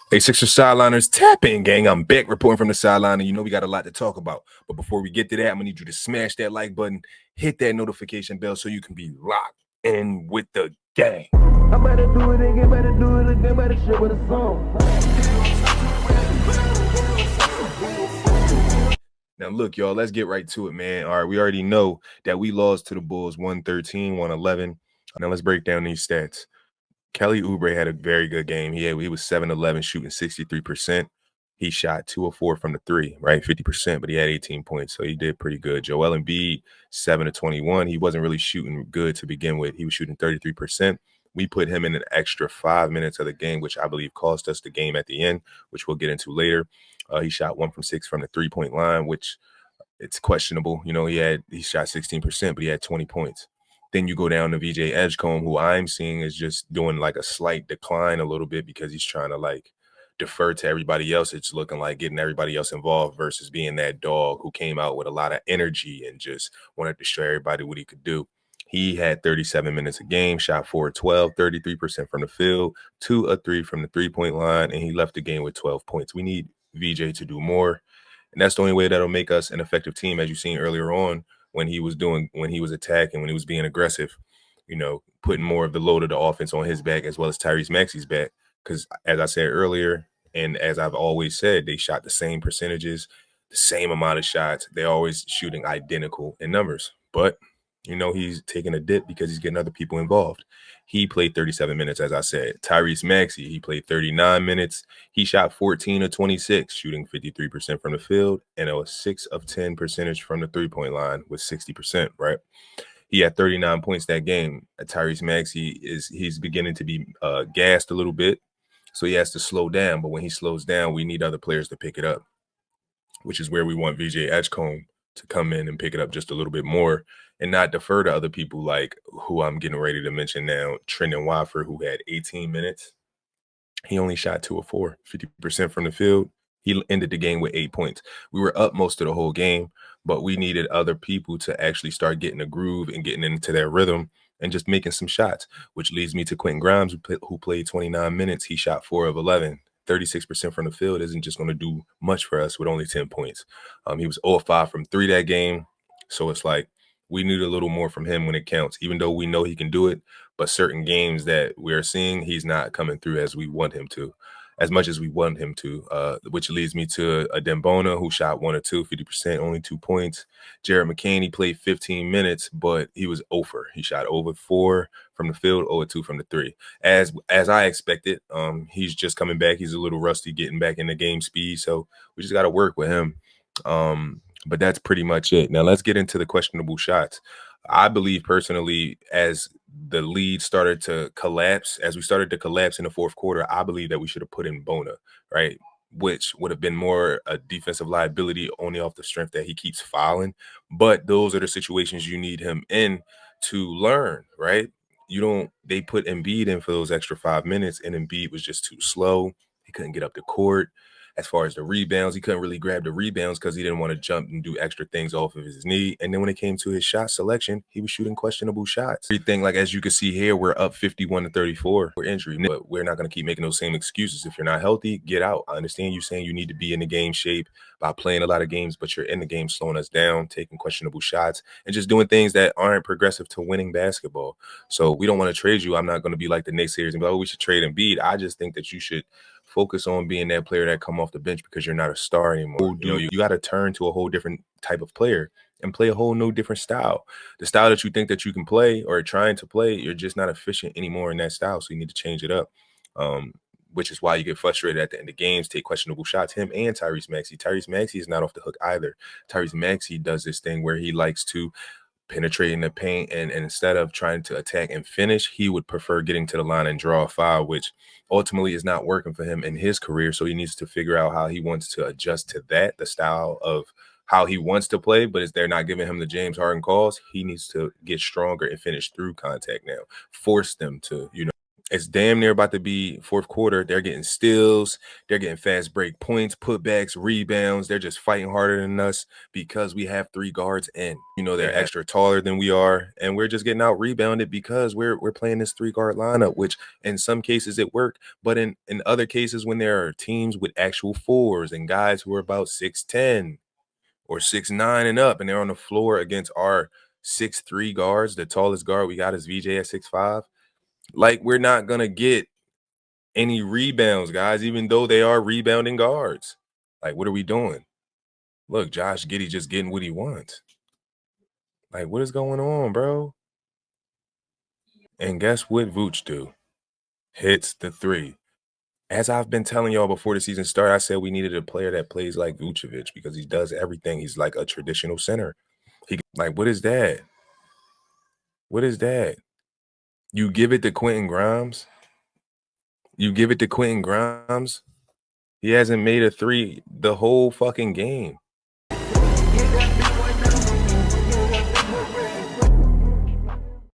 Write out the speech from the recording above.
Hey, Sixers sideliners, tap in, gang. I'm back reporting from the sideline, and you know we got a lot to talk about. But before we get to that, I'm gonna need you to smash that like button, hit that notification bell so you can be locked in with the gang. I better do it again, better do it again, better shit with a song. Now, look, y'all, let's get right to it, man. All right, we already know that we lost to the Bulls 113, 111. Now, let's break down these stats. Kelly Oubre had a very good game. He was 7-11, shooting 63%. He shot 2 of 4 from the three, right? 50%, but he had 18 points, so he did pretty good. Joel Embiid, 7 of 21. He wasn't really shooting good to begin with. He was shooting 33%. We put him in an extra 5 minutes of the game, which I believe cost us the game at the end, which we'll get into later. He shot 1 from 6 from the three-point line, which it's questionable. You know, he shot 16%, but he had 20 points. Then you go down to VJ Edgecombe, who I'm seeing is just doing like a slight decline a little bit because he's trying to like defer to everybody else. It's looking like getting everybody else involved versus being that dog who came out with a lot of energy and just wanted to show everybody what he could do. He had 37 minutes a game, shot 4 of 12, 33% from the field, 2 of 3 from the three-point line, and he left the game with 12 points. We need VJ to do more. And that's the only way that'll make us an effective team, as you've seen earlier on when he was attacking, when he was being aggressive, you know, putting more of the load of the offense on his back as well as Tyrese Maxey's back. Because as I said earlier, and as I've always said, they shot the same percentages, the same amount of shots. They're always shooting identical in numbers. But, you know, he's taking a dip because he's getting other people involved. He played 37 minutes, as I said. Tyrese Maxey, he played 39 minutes. He shot 14 of 26, shooting 53% from the field, and a 6 of 10 percentage from the three-point line with 60%, right? He had 39 points that game. Tyrese Maxey he's beginning to be gassed a little bit, so he has to slow down. But when he slows down, we need other players to pick it up, which is where we want VJ Edgecombe to come in and pick it up just a little bit more and not defer to other people like who I'm getting ready to mention now, Trendon Watford, who had 18 minutes. He only shot 2 of 4, 50% from the field. He ended the game with 8 points. We were up most of the whole game, but we needed other people to actually start getting a groove and getting into their rhythm and just making some shots, which leads me to Quentin Grimes, who played 29 minutes. He shot 4 of 11. 36% from the field isn't just going to do much for us with only 10 points. He was 0 of 5 from 3 that game. So it's like we need a little more from him when it counts, even though we know he can do it. But certain games that we're seeing, he's not coming through as we want him to, as much as we want him to, which leads me to a Dembona who shot 1 or 2, 50%, only 2 points. Jared McCain, he played 15 minutes, but he was over. He shot over 4 from the field, 0 or 2 from the three. As I expected, he's just coming back. He's a little rusty getting back in the game speed, so we just got to work with him. But that's pretty much it. Now let's get into the questionable shots. I believe personally, as the lead started to collapse, as we started to collapse in the fourth quarter, I believe that we should have put in Bona, right? Which would have been more a defensive liability only off the strength that he keeps fouling. But those are the situations you need him in to learn, right? They put Embiid in for those extra 5 minutes, and Embiid was just too slow. He couldn't get up the court. As far as the rebounds, he couldn't really grab the rebounds because he didn't want to jump and do extra things off of his knee. And then when it came to his shot selection, he was shooting questionable shots. Everything, like as you can see here, we're up 51-34 for injury, but we're not going to keep making those same excuses. If you're not healthy, get out. I understand you saying you need to be in the game shape by playing a lot of games, but you're in the game slowing us down, taking questionable shots, and just doing things that aren't progressive to winning basketball. So we don't want to trade you. I'm not going to be like the naysayers and be like, oh, we should trade Embiid. I just think that you should focus on being that player that come off the bench because you're not a star anymore. You got to turn to a whole different type of player and play a whole new different style. The style that you think that you can play or trying to play, you're just not efficient anymore in that style. So you need to change it up. Which is why you get frustrated at the end of games, take questionable shots. Him and Tyrese Maxey. Tyrese Maxey is not off the hook either. Tyrese Maxey does this thing where he likes to penetrate in the paint, and instead of trying to attack and finish, he would prefer getting to the line and draw a foul, which ultimately is not working for him in his career. So he needs to figure out how he wants to adjust to that, the style of how he wants to play. But if they're not giving him the James Harden calls, he needs to get stronger and finish through contact now. Force them to, It's damn near about to be fourth quarter. They're getting steals. They're getting fast break points, putbacks, rebounds. They're just fighting harder than us because we have 3 guards in. You know, they're extra taller than we are, and we're just getting out rebounded because we're playing this 3-guard lineup, which in some cases it worked, but in other cases when there are teams with actual 4s and guys who are about 6'10" or 6'9" and up, and they're on the floor against our 6'3" guards, the tallest guard we got is VJ at 6'5". Like, we're not gonna get any rebounds, guys, even though they are rebounding guards. Like, what are we doing? Look, Josh Giddey just getting what he wants. Like, what is going on, bro? And guess what Vooch do? Hits the 3. As I've been telling y'all before the season started, I said we needed a player that plays like Vucevic because he does everything. He's like a traditional center. Like, what is that? What is that? You give it to Quentin Grimes? You give it to Quentin Grimes? He hasn't made a 3 the whole fucking game.